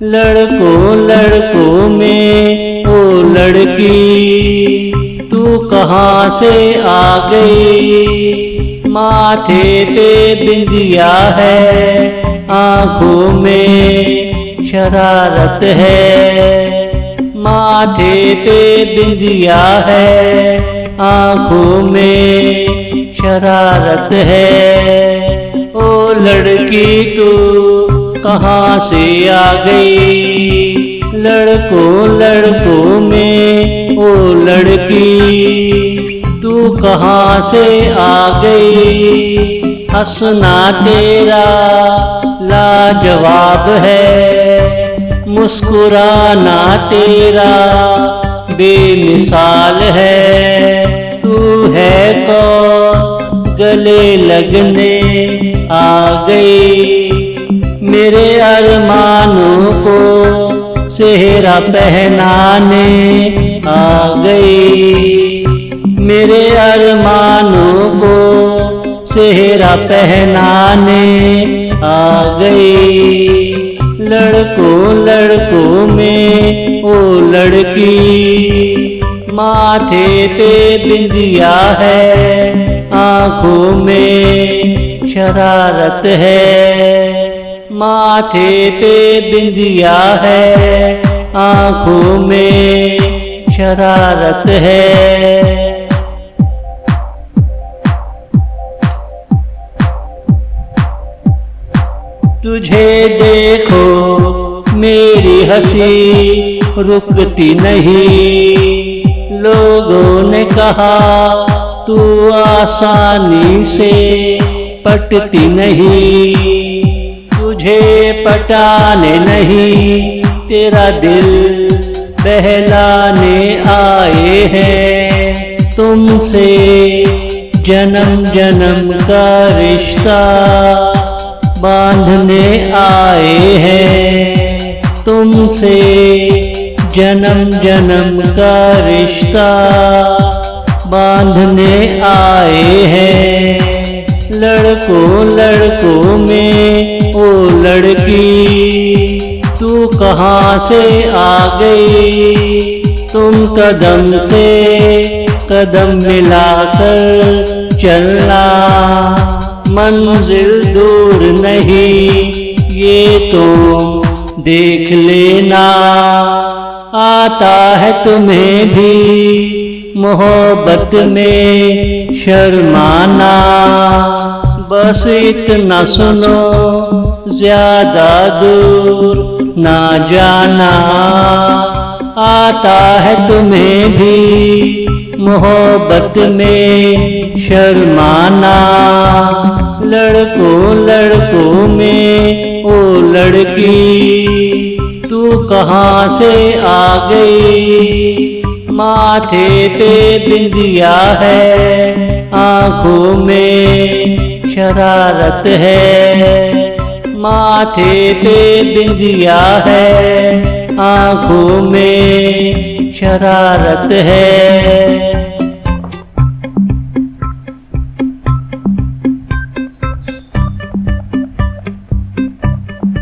लड़कों लड़कों में ओ लड़की, तू कहाँ से आ गई। माथे पे बिंदिया है, आँखों में शरारत है। माथे पे बिंदिया है, आँखों में शरारत है। ओ लड़की तू कहाँ से आ गई। लड़कों लड़कों में ओ लड़की, तू कहाँ से आ गई। हंसना तेरा लाजवाब है, मुस्कुराना तेरा बेमिसाल है। तू है तो गले लगने आ गई, मेरे अरमानों को सेहरा पहनाने आ गई। मेरे अरमानों को सेहरा पहनाने आ गई। लड़कों लड़कों में ओ लड़की, माथे पे बिंदिया है, आँखों में शरारत है। माथे पे बिंदिया है, आँखों में शरारत है। तुझे देखो मेरी हंसी रुकती नहीं। लोगों ने कहा तू आसानी से पटती नहीं। तुझे पटाने नहीं, तेरा दिल बहलाने आए हैं। तुमसे जन्म जन्म का रिश्ता बांधने आए हैं। तुमसे जन्म जन्म का रिश्ता बांधने आए हैं। लड़कों लड़कों में ओ लड़की, तू कहाँ से आ गई। तुम कदम से कदम मिलाकर चलना, मंजिल दूर नहीं ये तो देख लेना। आता है तुम्हें भी मोहब्बत में शर्माना, बस इतना सुनो ज्यादा दूर ना जाना। आता है तुम्हें भी मोहब्बत में शर्माना। लड़कों लड़कों में ओ लड़की, तू कहाँ से आ गई। माथे पे बिंदिया है, आँखों में शरारत है। माथे पे बिंदिया है, आँखों में शरारत है।